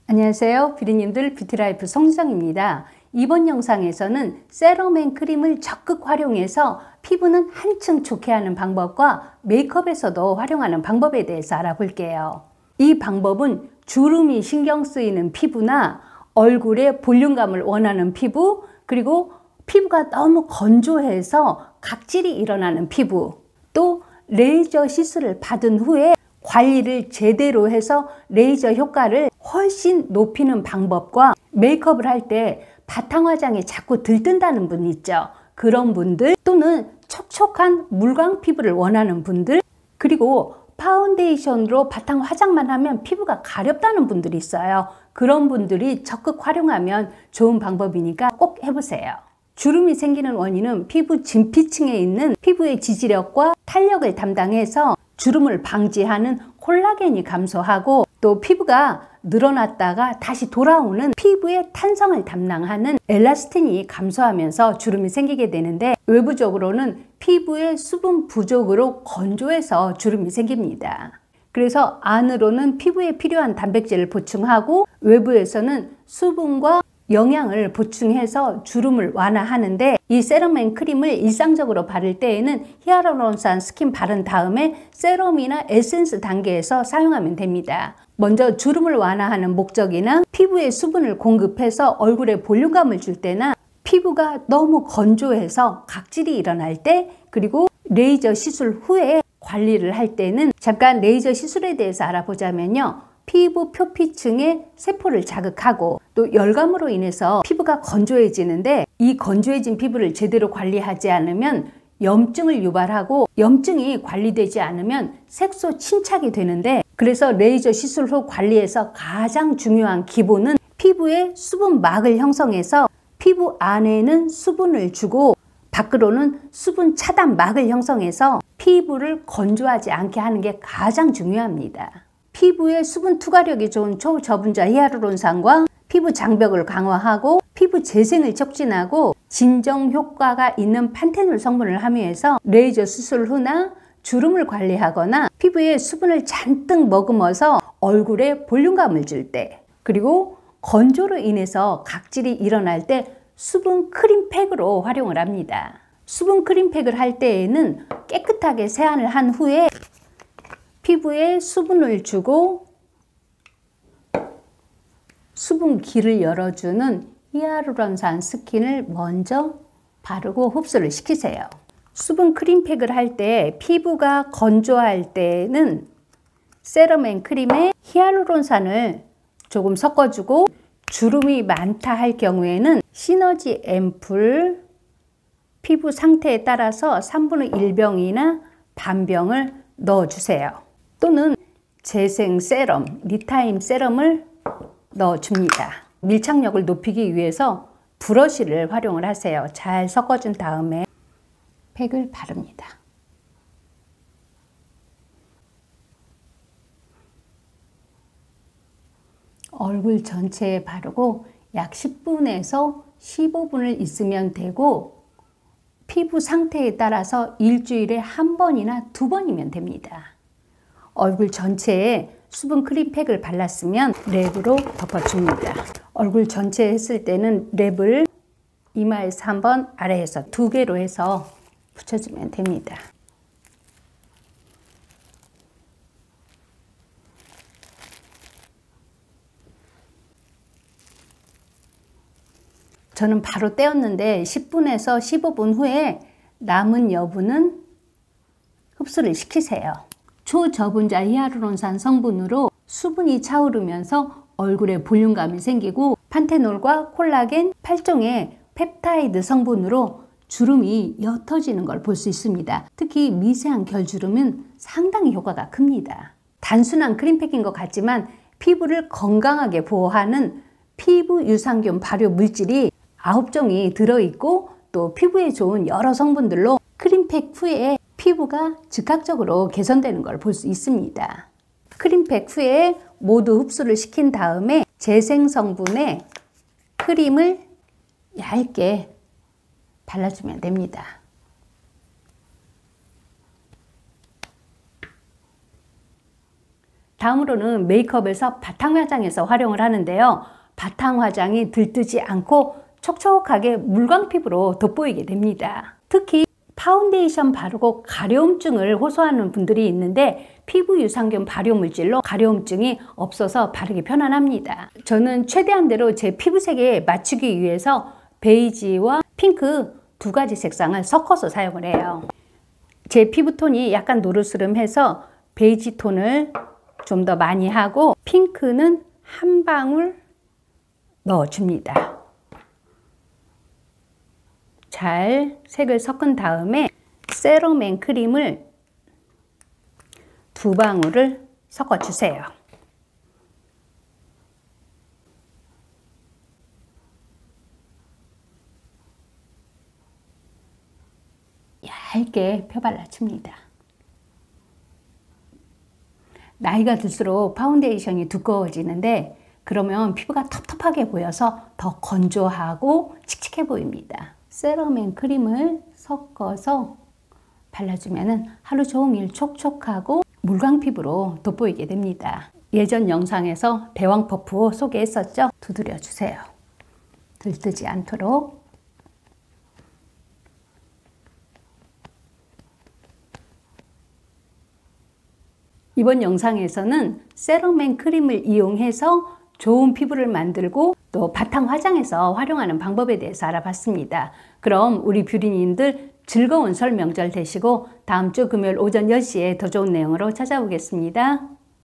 안녕하세요. 비리님들 뷰티라이프 송수정입니다. 이번 영상에서는 세럼 앤 크림을 적극 활용해서 피부는 한층 좋게 하는 방법과 메이크업에서도 활용하는 방법에 대해서 알아볼게요. 이 방법은 주름이 신경 쓰이는 피부나 얼굴에 볼륨감을 원하는 피부, 그리고 피부가 너무 건조해서 각질이 일어나는 피부, 또 레이저 시술을 받은 후에 관리를 제대로 해서 레이저 효과를 훨씬 높이는 방법과 메이크업을 할 때 바탕 화장이 자꾸 들뜬다는 분 있죠. 그런 분들, 또는 촉촉한 물광 피부를 원하는 분들, 그리고 파운데이션으로 바탕 화장만 하면 피부가 가렵다는 분들이 있어요. 그런 분들이 적극 활용하면 좋은 방법이니까 꼭 해보세요. 주름이 생기는 원인은 피부 진피층에 있는 피부의 지지력과 탄력을 담당해서 주름을 방지하는 콜라겐이 감소하고, 또 피부가 늘어났다가 다시 돌아오는 피부의 탄성을 담당하는 엘라스틴이 감소하면서 주름이 생기게 되는데, 외부적으로는 피부의 수분 부족으로 건조해서 주름이 생깁니다. 그래서 안으로는 피부에 필요한 단백질을 보충하고, 외부에서는 수분과 영양을 보충해서 주름을 완화하는데, 이 세럼 앤 크림을 일상적으로 바를 때에는 히알루론산 스킨 바른 다음에 세럼이나 에센스 단계에서 사용하면 됩니다. 먼저 주름을 완화하는 목적이나 피부에 수분을 공급해서 얼굴에 볼륨감을 줄 때나 피부가 너무 건조해서 각질이 일어날 때, 그리고 레이저 시술 후에 관리를 할 때는, 잠깐 레이저 시술에 대해서 알아보자면요. 피부 표피층의 세포를 자극하고 또 열감으로 인해서 피부가 건조해지는데, 이 건조해진 피부를 제대로 관리하지 않으면 염증을 유발하고, 염증이 관리되지 않으면 색소 침착이 되는데, 그래서 레이저 시술 후 관리에서 가장 중요한 기본은 피부에 수분막을 형성해서 피부 안에는 수분을 주고 밖으로는 수분 차단막을 형성해서 피부를 건조하지 않게 하는 게 가장 중요합니다. 피부에 수분 투과력이 좋은 초저분자 히알루론산과 피부 장벽을 강화하고 피부 재생을 촉진하고 진정 효과가 있는 판테놀 성분을 함유해서 레이저 수술 후나 주름을 관리하거나 피부에 수분을 잔뜩 머금어서 얼굴에 볼륨감을 줄 때, 그리고 건조로 인해서 각질이 일어날 때 수분 크림팩으로 활용을 합니다. 수분 크림팩을 할 때에는 깨끗하게 세안을 한 후에 피부에 수분을 주고 수분기를 열어주는 히알루론산 스킨을 먼저 바르고 흡수를 시키세요. 수분 크림팩을 할 때 피부가 건조할 때는 세럼 앤 크림에 히알루론산을 조금 섞어주고, 주름이 많다 할 경우에는 시너지 앰플 피부 상태에 따라서 3분의 1병이나 반병을 넣어주세요. 또는 재생 세럼, 리타임 세럼을 넣어줍니다. 밀착력을 높이기 위해서 브러쉬를 활용을 하세요. 잘 섞어준 다음에 팩을 바릅니다. 얼굴 전체에 바르고 약 10분에서 15분을 있으면 되고, 피부 상태에 따라서 일주일에 한 번이나 두 번이면 됩니다. 얼굴 전체에 수분 크림팩을 발랐으면 랩으로 덮어줍니다. 얼굴 전체에 했을 때는 랩을 이마에서 한 번, 아래에서 2개로 해서 붙여주면 됩니다. 저는 바로 떼었는데 10분에서 15분 후에 남은 여분은 흡수를 시키세요. 초저분자 히알루론산 성분으로 수분이 차오르면서 얼굴에 볼륨감이 생기고, 판테놀과 콜라겐 8종의 펩타이드 성분으로 주름이 옅어지는 걸 볼 수 있습니다. 특히 미세한 결주름은 상당히 효과가 큽니다. 단순한 크림팩인 것 같지만 피부를 건강하게 보호하는 피부 유산균 발효 물질이 9종이 들어있고, 또 피부에 좋은 여러 성분들로 크림팩 후에 피부가 즉각적으로 개선되는 걸 볼 수 있습니다. 크림팩 후에 모두 흡수를 시킨 다음에 재생 성분의 크림을 얇게 발라주면 됩니다. 다음으로는 메이크업에서 바탕 화장에서 활용을 하는데요. 바탕 화장이 들뜨지 않고 촉촉하게 물광 피부로 돋보이게 됩니다. 특히 파운데이션 바르고 가려움증을 호소하는 분들이 있는데 피부 유산균 발효물질로 가려움증이 없어서 바르기 편안합니다. 저는 최대한대로 제 피부색에 맞추기 위해서 베이지와 핑크 두 가지 색상을 섞어서 사용을 해요. 제 피부톤이 약간 노르스름해서 베이지 톤을 좀 더 많이 하고 핑크는 한 방울 넣어줍니다. 잘 색을 섞은 다음에 세럼앤 크림을 2방울을 섞어주세요. 얇게 펴발라줍니다. 나이가 들수록 파운데이션이 두꺼워지는데 그러면 피부가 텁텁하게 보여서 더 건조하고 칙칙해 보입니다. 세럼앤 크림을 섞어서 발라주면 하루 종일 촉촉하고 물광 피부로 돋보이게 됩니다. 예전 영상에서 대왕 퍼프 소개했었죠? 두드려 주세요. 들뜨지 않도록. 이번 영상에서는 세럼앤 크림을 이용해서 좋은 피부를 만들고 또 바탕 화장에서 활용하는 방법에 대해서 알아봤습니다. 그럼 우리 뷰리님들 즐거운 설 명절 되시고 다음 주 금요일 오전 10시에 더 좋은 내용으로 찾아오겠습니다.